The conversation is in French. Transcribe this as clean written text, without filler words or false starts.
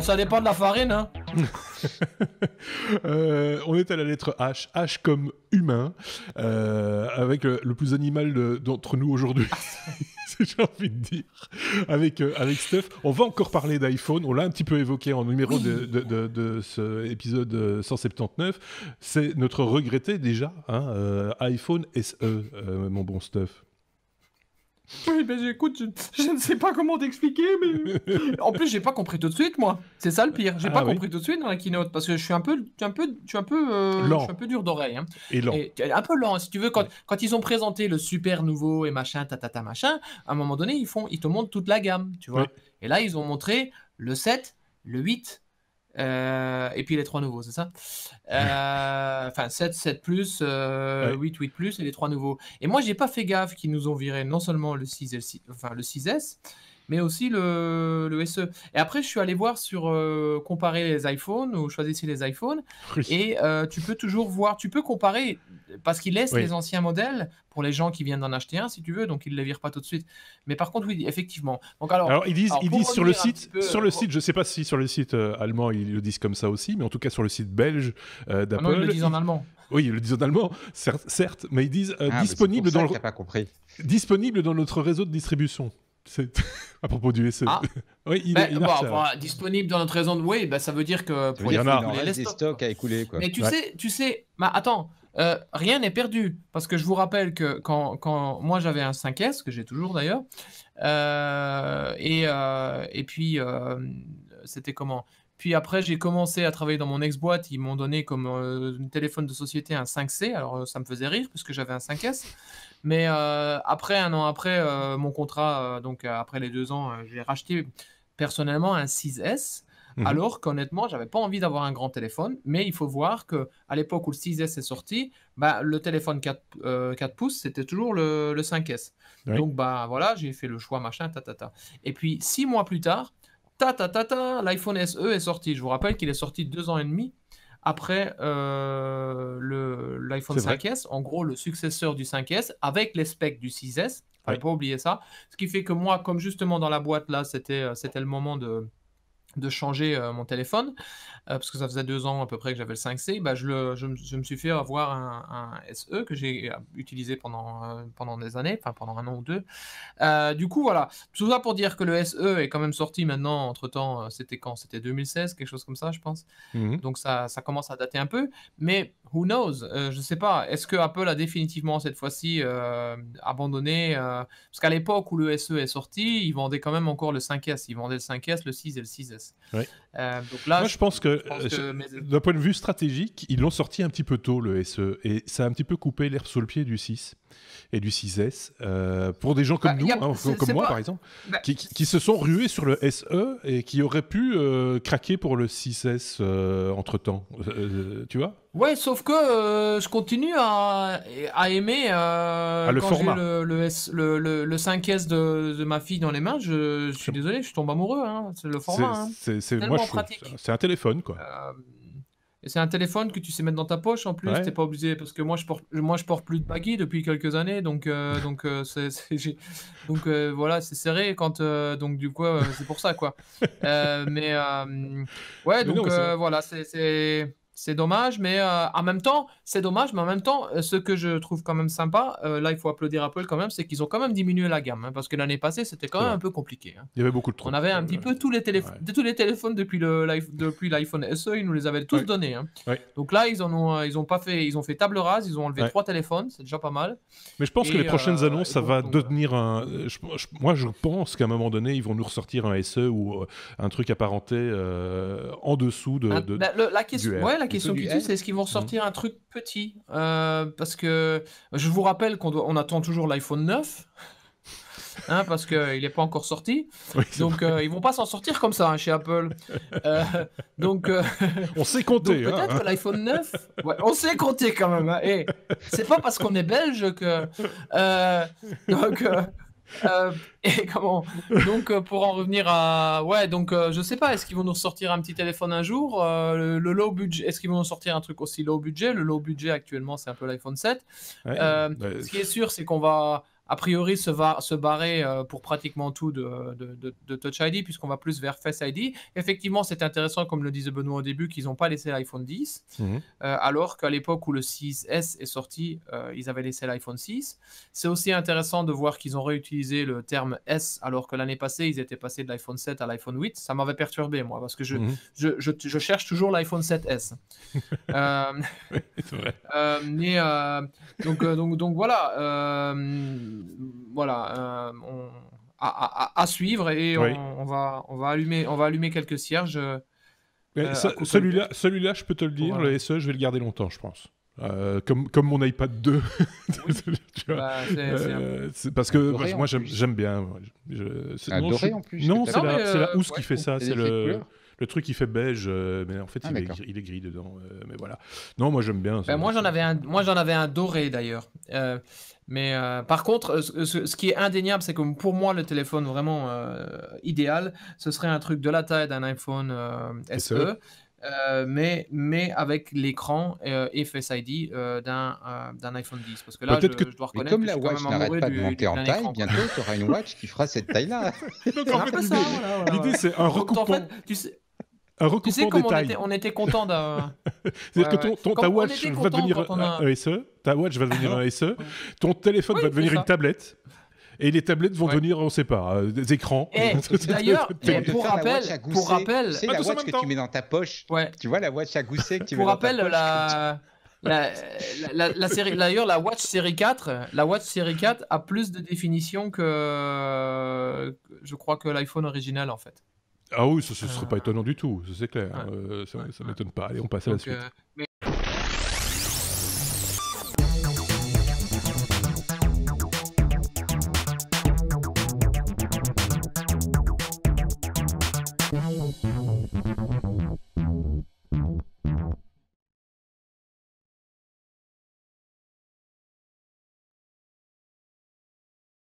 Ça dépend de la farine, hein. On est à la lettre H. H comme humain, avec le plus animal d'entre nous aujourd'hui. J'ai envie de dire. Avec Steph. On va encore parler d'iPhone. On l'a un petit peu évoqué en numéro de ce épisode 179. C'est notre regretté déjà, iPhone SE, mon bon Steph. Oui, mais écoute, je ne sais pas comment t'expliquer, mais... En plus, j'ai pas compris tout de suite, moi. C'est ça le pire. J'ai pas compris tout de suite dans la keynote, parce que je suis un peu dur d'oreille. Hein. Et lent. Un peu lent, si tu veux. Quand ils ont présenté le super nouveau et machin, machin, à un moment donné, ils te montrent toute la gamme, tu vois. Oui. Et là, ils ont montré le 7, le 8... et puis les 3 nouveaux, c'est ça? Enfin, 7, 7 plus, 8, 8 plus et les 3 nouveaux. Et moi, j'ai pas fait gaffe qu'ils nous ont viré non seulement le 6 et le 6S, mais aussi le SE. Et après, je suis allé voir sur comparer les iPhones ou choisissez les iPhones. Oui. Et tu peux toujours voir, tu peux comparer parce qu'ils laissent les anciens modèles pour les gens qui viennent d'en acheter un, si tu veux, donc ils ne les virent pas tout de suite. Mais par contre, oui, effectivement. Donc, alors ils disent sur le site, je ne sais pas si sur le site allemand ils le disent comme ça aussi, mais en tout cas sur le site belge d'Apple. Ah non, ils le disent en allemand. Oui, ils le disent en allemand, certes, mais ils disent disponible dans disponible dans notre réseau de distribution. C'est à propos du SE. Ah. Oui, disponible dans notre réseau de... Oui, ça veut dire que pour il y en a des stocks à écouler. Quoi. Mais tu sais, attends, rien n'est perdu. Parce que je vous rappelle que quand moi j'avais un 5S, que j'ai toujours d'ailleurs, et puis c'était comment? Puis après, j'ai commencé à travailler dans mon ex-boîte. Ils m'ont donné comme téléphone de société un 5C. Alors, ça me faisait rire parce que j'avais un 5S. Mais après, un an après mon contrat, donc après les 2 ans, j'ai racheté personnellement un 6S. Alors qu'honnêtement, j'avais pas envie d'avoir un grand téléphone. Mais il faut voir qu'à l'époque où le 6S est sorti, le téléphone 4 pouces, c'était toujours le 5S. Oui. Donc, voilà, j'ai fait le choix, machin, Et puis, 6 mois plus tard, l'iPhone SE est sorti. Je vous rappelle qu'il est sorti 2 ans et demi après l'iPhone 5S, en gros le successeur du 5S, avec les specs du 6S. Il ne faut pas oublier ça. Ce qui fait que moi, comme justement dans la boîte, là, c'était le moment de changer mon téléphone, parce que ça faisait 2 ans à peu près que j'avais le 5C, je me suis fait avoir un SE que j'ai utilisé pendant des années, enfin pendant 1 an ou 2. Du coup, voilà. Tout ça pour dire que le SE est quand même sorti maintenant, entre-temps, c'était quand? C'était 2016, quelque chose comme ça, je pense. Donc ça commence à dater un peu, mais who knows? Je ne sais pas. Est-ce que Apple a définitivement, cette fois-ci, abandonné parce qu'à l'époque où le SE est sorti, ils vendaient quand même encore le 5S. Ils vendaient le 5S, le 6 et le 6S. Oui. Donc là, moi, je pense que d'un point de vue stratégique, ils l'ont sorti un petit peu tôt, le SE, et ça a un petit peu coupé l'herbe sous le pied du 6 et du 6S. Pour des gens comme nous, comme moi par exemple, qui se sont rués sur le SE et qui auraient pu craquer pour le 6S entre-temps. Tu vois? Ouais, sauf que je continue à aimer le quand format. j'ai le 5S de ma fille dans les mains, je suis désolé, je tombe amoureux. Hein. C'est le format. C'est tellement pratique. C'est un téléphone, quoi. Et c'est un téléphone que tu sais mettre dans ta poche en plus, t'es pas obligé, parce que moi je porte plus de baggy depuis quelques années, donc voilà, c'est serré quand donc du coup c'est pour ça quoi. Voilà, c'est dommage, mais en même temps, ce que je trouve quand même sympa, là il faut applaudir Apple quand même, c'est qu'ils ont quand même diminué la gamme, hein, parce que l'année passée c'était quand même un peu compliqué. Hein. Il y avait beaucoup de trucs. On avait un petit peu tous les téléphones depuis l'iPhone SE, ils nous les avaient tous donnés. Hein. Donc là ils ont fait table rase, ils ont enlevé 3 téléphones, c'est déjà pas mal. Mais je pense que les prochaines annonces, ça va devenir un. Moi je pense qu'à un moment donné, ils vont nous ressortir un SE ou un truc apparenté en dessous de. La question qui tue, c'est est-ce qu'ils vont sortir un truc petit parce que je vous rappelle qu'on attend toujours l'iPhone 9. Hein, parce qu'il n'est pas encore sorti. Oui, donc, ils ne vont pas s'en sortir comme ça hein, chez Apple. On sait compter. Donc, peut-être que l'iPhone 9... Ouais, on sait compter quand même. Hein, et c'est pas parce qu'on est belge que... et comment donc pour en revenir à je sais pas, est-ce qu'ils vont nous sortir un petit téléphone un jour, le low budget, est-ce qu'ils vont nous sortir un truc aussi low budget? Le low budget actuellement c'est un peu l'iPhone 7. Ce qui est sûr c'est qu'on va a priori se barrer pour pratiquement tout de Touch ID, puisqu'on va plus vers Face ID. Effectivement, c'est intéressant, comme le disait Benoît au début, qu'ils n'ont pas laissé l'iPhone 10, alors qu'à l'époque où le 6S est sorti, ils avaient laissé l'iPhone 6. C'est aussi intéressant de voir qu'ils ont réutilisé le terme S, alors que l'année passée, ils étaient passés de l'iPhone 7 à l'iPhone 8. Ça m'avait perturbé, moi, parce que je cherche toujours l'iPhone 7S. C'est vrai. Donc voilà, à suivre, et Oui. on va allumer quelques cierges. Celui-là, je peux te le dire, le SE, je vais le garder longtemps, je pense. Comme mon iPad 2. Tu vois, Bah, c'est parce que doré, moi en plus. j'aime bien. C'est un doré en plus. Non, que c'est t'as- la housse qui fait ça. C'est C'est l'effet de couleur. le truc qui fait beige, mais en fait Ah, d'accord. il est gris dedans. Mais voilà. Non, moi j'aime bien. Ben, moi j'en avais un doré d'ailleurs. Mais par contre, ce qui est indéniable, c'est que pour moi le téléphone vraiment idéal, ce serait un truc de la taille d'un iPhone SE, mais avec l'écran et Face ID d'un iPhone 10. Parce que là, Peut-être que- je dois Mais reconnaître comme que la je suis quand watch même n'arrête amoureux pas de du monter en plein taille, écran, quoi. bientôt tu auras une watch qui fera cette taille-là. Donc, C'est en un fait, peu ça, voilà. l'idée c'est un Donc, en recoupement, fait, tu sais des comme tailles. on était content d'un... C'est-à-dire Ouais, que ta Comme on watch était va content devenir quand on a... un SE, ta watch va devenir un SE, ton téléphone Oui, va devenir c'est une ça. tablette, et les tablettes vont Ouais. devenir, on sait pas, des écrans. Et d'ailleurs, Tu peux pour faire la rappel, watch à gousset. pour rappel, Tu sais, Pas la tous en watch même que temps. tu mets dans ta poche. ouais, Tu vois la watch à gousset que tu mets pour dans ta rappel, poche. la série, d'ailleurs, la Watch Série 4 a plus de définition que, je crois, que l'iPhone original, en fait. Ah oui, ça serait pas étonnant du tout, ça c'est clair. Ouais. Ça m'étonne pas. Allez, on passe à la Donc, suite. mais